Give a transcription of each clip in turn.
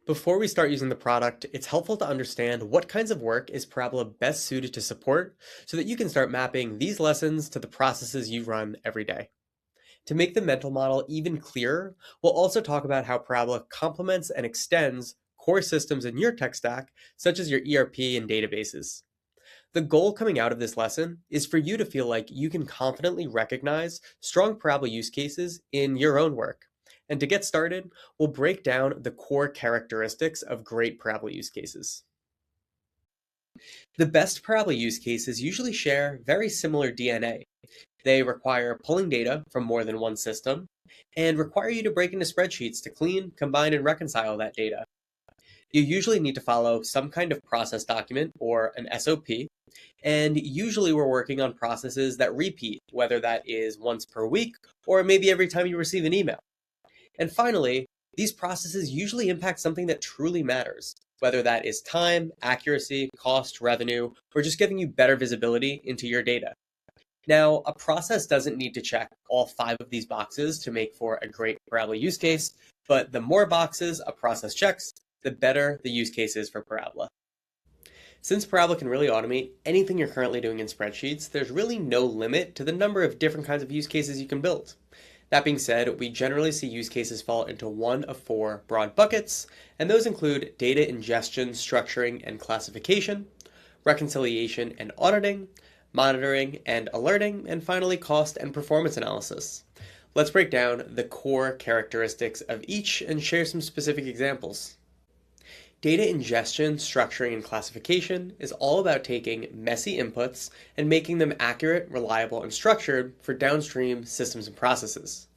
Before we start using the product, it's helpful to understand what kinds of work is Parabola best suited to support so that you can start mapping these lessons to the processes you run every day. To make the mental model even clearer, we'll also talk about how Parabola complements and extends core systems in your tech stack, such as your ERP and databases. The goal coming out of this lesson is for you to feel like you can confidently recognize strong Parabola use cases in your own work. And to get started, we'll break down the core characteristics of great Parabola use cases. The best Parabola use cases usually share very similar DNA. They require pulling data from more than one system and require you to break into spreadsheets to clean, combine, and reconcile that data. You usually need to follow some kind of process document or an SOP, and usually we're working on processes that repeat, whether that is once per week or maybe every time you receive an email. And finally, these processes usually impact something that truly matters, whether that is time, accuracy, cost, revenue, or just giving you better visibility into your data. Now, a process doesn't need to check all 5 of these boxes to make for a great Parabola use case, but the more boxes a process checks, the better the use case is for Parabola. Since Parabola can really automate anything you're currently doing in spreadsheets, there's really no limit to the number of different kinds of use cases you can build. That being said, we generally see use cases fall into one of 4 broad buckets, and those include data ingestion, structuring, and classification, reconciliation and auditing, monitoring and alerting, and finally cost and performance analysis. Let's break down the core characteristics of each and share some specific examples. Data ingestion, structuring, and classification is all about taking messy inputs and making them accurate, reliable, and structured for downstream systems and processes.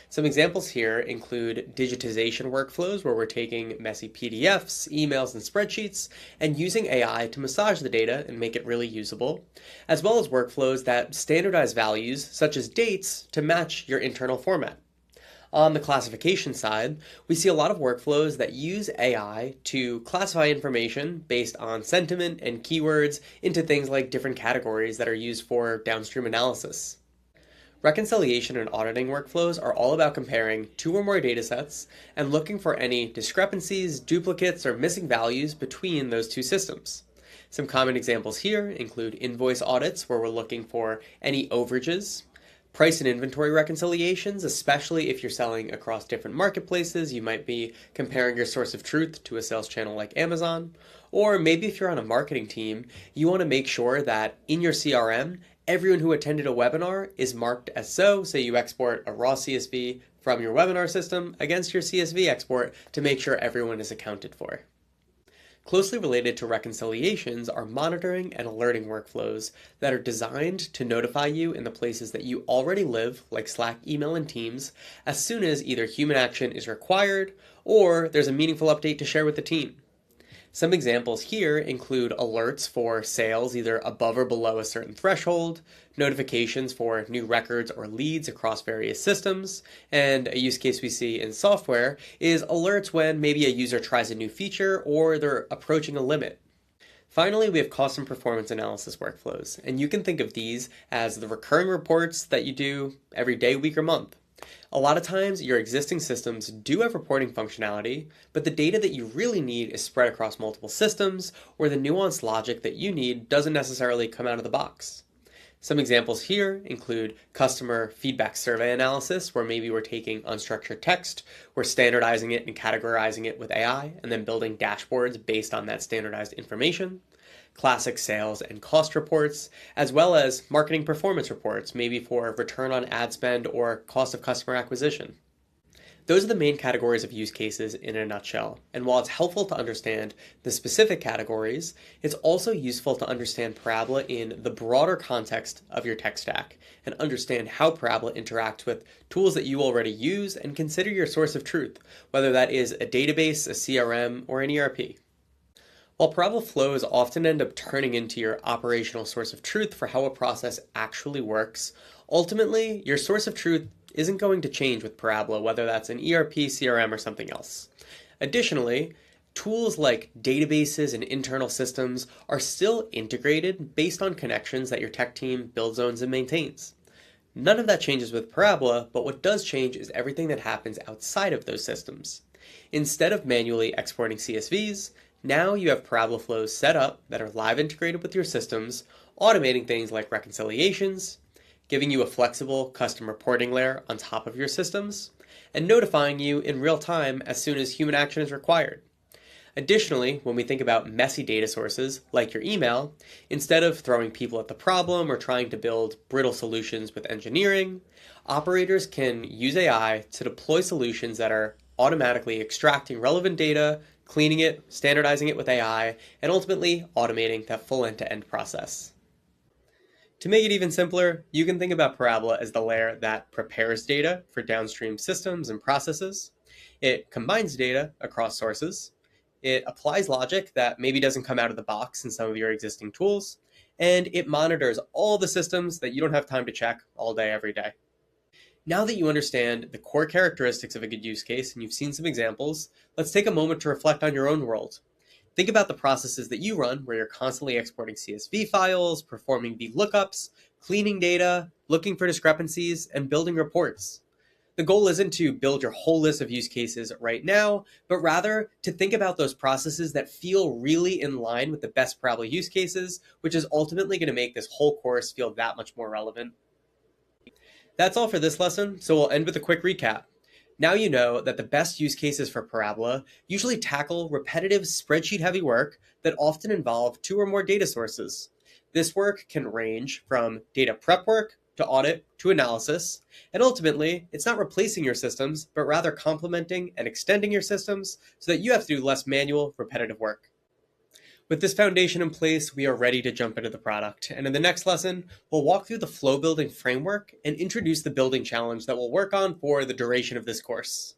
Some examples here include digitization workflows where we're taking messy PDFs, emails, and spreadsheets and using AI to massage the data and make it really usable, as well as workflows that standardize values such as dates to match your internal format. On the classification side, we see a lot of workflows that use AI to classify information based on sentiment and keywords into things like different categories that are used for downstream analysis. Reconciliation and auditing workflows are all about comparing 2 or more datasets and looking for any discrepancies, duplicates, or missing values between those 2 systems. Some common examples here include invoice audits, where we're looking for any overages, price and inventory reconciliations, especially if you're selling across different marketplaces. You might be comparing your source of truth to a sales channel like Amazon. Or maybe if you're on a marketing team, you want to make sure that in your CRM, everyone who attended a webinar is marked as so you export a raw CSV from your webinar system against your CSV export to make sure everyone is accounted for. Closely related to reconciliations are monitoring and alerting workflows that are designed to notify you in the places that you already live, like Slack, email, and Teams, as soon as either human action is required or there's a meaningful update to share with the team. Some examples here include alerts for sales either above or below a certain threshold, notifications for new records or leads across various systems, and a use case we see in software is alerts when maybe a user tries a new feature or they're approaching a limit. Finally, we have cost and performance analysis workflows, and you can think of these as the recurring reports that you do every day, week, or month. A lot of times, your existing systems do have reporting functionality, but the data that you really need is spread across multiple systems, or the nuanced logic that you need doesn't necessarily come out of the box. Some examples here include customer feedback survey analysis, where maybe we're taking unstructured text, we're standardizing it and categorizing it with AI, and then building dashboards based on that standardized information. Classic sales and cost reports, as well as marketing performance reports, maybe for return on ad spend or cost of customer acquisition. Those are the main categories of use cases in a nutshell, and while it's helpful to understand the specific categories, it's also useful to understand Parabola in the broader context of your tech stack, and understand how Parabola interacts with tools that you already use and consider your source of truth, whether that is a database, a CRM, or an ERP. While Parabola flows often end up turning into your operational source of truth for how a process actually works, ultimately, your source of truth isn't going to change with Parabola, whether that's an ERP, CRM, or something else. Additionally, tools like databases and internal systems are still integrated based on connections that your tech team builds, owns, and maintains. None of that changes with Parabola, but what does change is everything that happens outside of those systems. Instead of manually exporting CSVs, now you have Parabola flows set up that are live integrated with your systems, automating things like reconciliations, giving you a flexible custom reporting layer on top of your systems, and notifying you in real time as soon as human action is required. Additionally, when we think about messy data sources like your email, instead of throwing people at the problem or trying to build brittle solutions with engineering, operators can use AI to deploy solutions that are automatically extracting relevant data, cleaning it, standardizing it with AI, and ultimately automating that full end-to-end process. To make it even simpler, you can think about Parabola as the layer that prepares data for downstream systems and processes. It combines data across sources. It applies logic that maybe doesn't come out of the box in some of your existing tools. And it monitors all the systems that you don't have time to check all day, every day. Now that you understand the core characteristics of a good use case and you've seen some examples, let's take a moment to reflect on your own world. Think about the processes that you run where you're constantly exporting CSV files, performing VLOOKUPs, cleaning data, looking for discrepancies, and building reports. The goal isn't to build your whole list of use cases right now, but rather to think about those processes that feel really in line with the best Parabola use cases, which is ultimately going to make this whole course feel that much more relevant. That's all for this lesson, so we'll end with a quick recap. Now you know that the best use cases for Parabola usually tackle repetitive spreadsheet-heavy work that often involve two or more data sources. This work can range from data prep work to audit to analysis, and ultimately, it's not replacing your systems, but rather complementing and extending your systems so that you have to do less manual, repetitive work. With this foundation in place, we are ready to jump into the product. And in the next lesson, we'll walk through the flow building framework and introduce the building challenge that we'll work on for the duration of this course.